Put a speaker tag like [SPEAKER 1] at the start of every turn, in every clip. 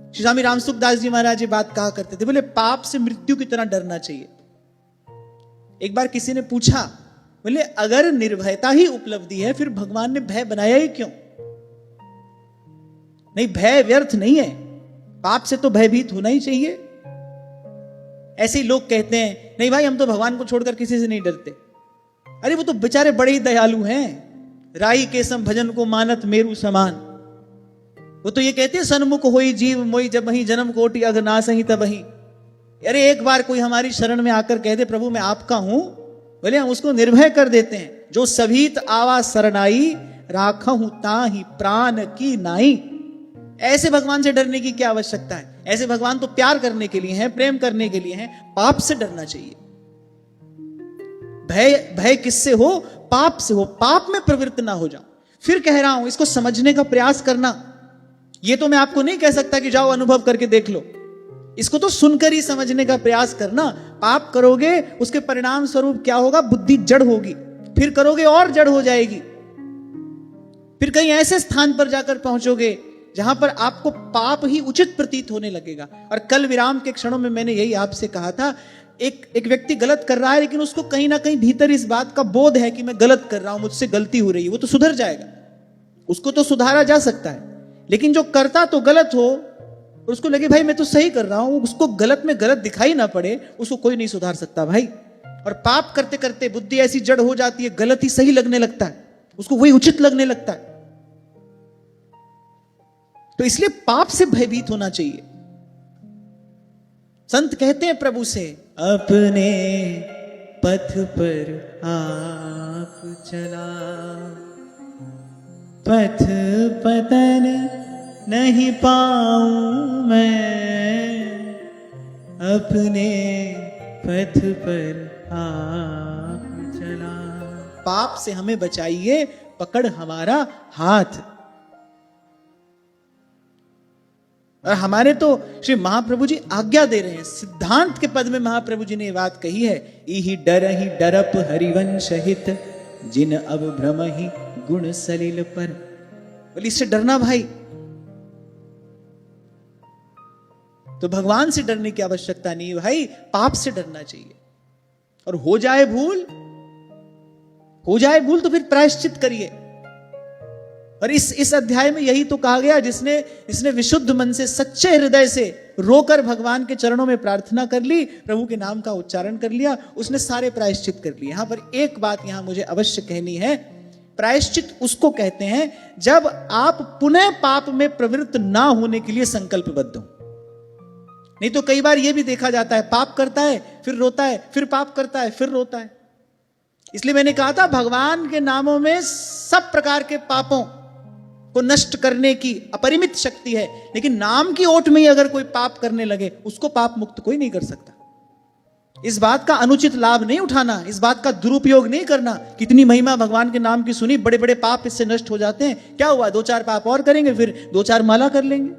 [SPEAKER 1] श्री स्वामी रामसुखदास जी महाराज ये बात कहा करते थे, बोले पाप से मृत्यु की तरह डरना चाहिए। एक बार किसी ने पूछा, बोले अगर निर्भयता ही उपलब्धि है फिर भगवान ने भय बनाया ही क्यों? नहीं, भय व्यर्थ नहीं है, पाप से तो भयभीत होना ही चाहिए। ऐसे ही लोग कहते हैं नहीं भाई हम तो भगवान को छोड़कर किसी से नहीं डरते। अरे वो तो बेचारे बड़े ही दयालु हैं, राई केसम भजन को मानत मेरु समान। वो तो ये कहते हैं सन्मुख होई जीव मोई जब वही जन्म कोटि अघनास ही तब ही। अरे एक बार कोई हमारी शरण में आकर कह दे प्रभु मैं आपका हूं, बोले हम उसको निर्भय कर देते हैं। जो सभीत आवा शरणाई राखा हूं ताही प्राण की नाई। ऐसे भगवान से डरने की क्या आवश्यकता है? ऐसे भगवान तो प्यार करने के लिए हैं, प्रेम करने के लिए हैं। पाप से डरना चाहिए। भय किससे हो? पाप से हो। पाप में प्रवृत्त ना हो जाओ। फिर कह रहा हूं इसको समझने का प्रयास करना। ये तो मैं आपको नहीं कह सकता कि जाओ अनुभव करके देख लो, इसको तो सुनकर ही समझने का प्रयास करना। पाप करोगे उसके परिणाम स्वरूप क्या होगा? बुद्धि जड़ होगी, फिर करोगे और जड़ हो जाएगी, फिर कहीं ऐसे स्थान पर जाकर पहुंचोगे जहां पर आपको पाप ही उचित प्रतीत होने लगेगा। और कल विराम के क्षणों में मैंने यही आपसे कहा था, एक व्यक्ति गलत कर रहा है लेकिन उसको कहीं ना कहीं भीतर इस बात का बोध है कि मैं गलत कर रहा हूं, मुझसे गलती हो रही है, वो तो सुधर जाएगा, उसको तो सुधारा जा सकता है। लेकिन जो करता तो गलत हो और उसको लगे भाई मैं तो सही कर रहा हूं, उसको गलत में गलत दिखाई ना पड़े, उसको कोई नहीं सुधार सकता भाई। और पाप करते करते बुद्धि ऐसी जड़ हो जाती है, गलत ही सही लगने लगता है, उसको वही उचित लगने लगता है। तो इसलिए पाप से भयभीत होना चाहिए। संत कहते हैं प्रभु से, अपने पथ पर आप चला, पथ पतन नहीं पाऊं मैं, अपने पथ पर आप चला। पाप से हमें बचाइए, पकड़ हमारा हाथ। और हमारे तो श्री महाप्रभु जी आज्ञा दे रहे हैं, सिद्धांत के पद में महाप्रभु जी ने ये बात कही है, इहि डर ही डरप हरिवंश हित, जिन अब भ्रम ही गुण सलिल पर। बोले इससे डरना भाई। तो भगवान से डरने की आवश्यकता नहीं है भाई, पाप से डरना चाहिए। और हो जाए भूल तो फिर प्रायश्चित करिए। और इस अध्याय में यही तो कहा गया, जिसने विशुद्ध मन से सच्चे हृदय से रोकर भगवान के चरणों में प्रार्थना कर ली, प्रभु के नाम का उच्चारण कर लिया, उसने सारे प्रायश्चित कर लिए। यहां पर एक बात यहां मुझे अवश्य कहनी है, प्रायश्चित उसको कहते हैं जब आप पुनः पाप में प्रवृत्त ना होने के लिए संकल्पबद्ध हो। नहीं तो कई बार यह भी देखा जाता है, पाप करता है फिर रोता है, फिर पाप करता है फिर रोता है। इसलिए मैंने कहा था भगवान के नामों में सब प्रकार के पापों को नष्ट करने की अपरिमित शक्ति है, लेकिन नाम की ओट में ही अगर कोई पाप करने लगे उसको पाप मुक्त कोई नहीं कर सकता। इस बात का अनुचित लाभ नहीं उठाना, इस बात का दुरुपयोग नहीं करना। कितनी महिमा भगवान के नाम की सुनी, बड़े बड़े पाप इससे नष्ट हो जाते हैं, क्या हुआ 2-4 पाप और करेंगे, फिर 2-4 माला कर लेंगे।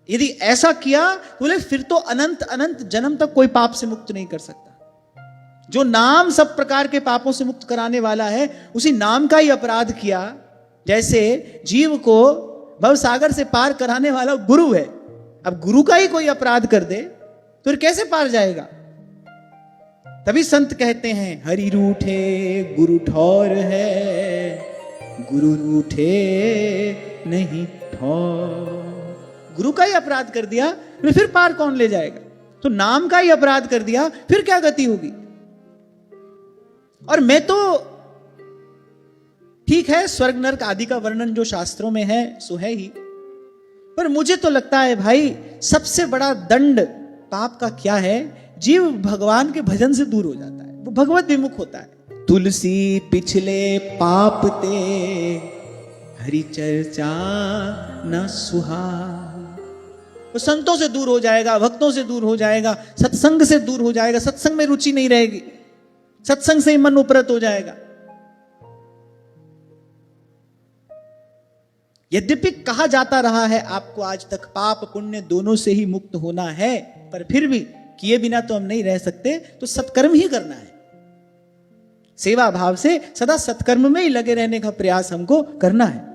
[SPEAKER 1] यदि ऐसा किया बोले फिर तो अनंत अनंत जन्म तक कोई पाप से मुक्त नहीं कर सकता। जो नाम सब प्रकार के पापों से मुक्त कराने वाला है, उसी नाम का ही अपराध किया। जैसे जीव को भवसागर से पार कराने वाला गुरु है, अब गुरु का ही कोई अपराध कर दे तो फिर कैसे पार जाएगा? तभी संत कहते हैं हरि रूठे गुरु ठौर है, गुरु रूठे नहीं ठौर। गुरु का ही अपराध कर दिया फिर पार कौन ले जाएगा? तो नाम का ही अपराध कर दिया फिर क्या गति होगी? और मैं तो ठीक है, स्वर्ग नरक आदि का वर्णन जो शास्त्रों में है सो है ही, पर मुझे तो लगता है भाई सबसे बड़ा दंड पाप का क्या है? जीव भगवान के भजन से दूर हो जाता है, वो भगवत विमुख होता है। तुलसी पिछले पाप ते हरि चर्चा न सुहा। वो संतों से दूर हो जाएगा, भक्तों से दूर हो जाएगा, सत्संग से दूर हो जाएगा, सत्संग में रुचि नहीं रहेगी, सत्संग से ही मन उपरत हो जाएगा। यद्यपि कहा जाता रहा है आपको आज तक पाप पुण्य दोनों से ही मुक्त होना है, पर फिर भी किए बिना तो हम नहीं रह सकते, तो सत्कर्म ही करना है। सेवा भाव से सदा सत्कर्म में ही लगे रहने का प्रयास हमको करना है।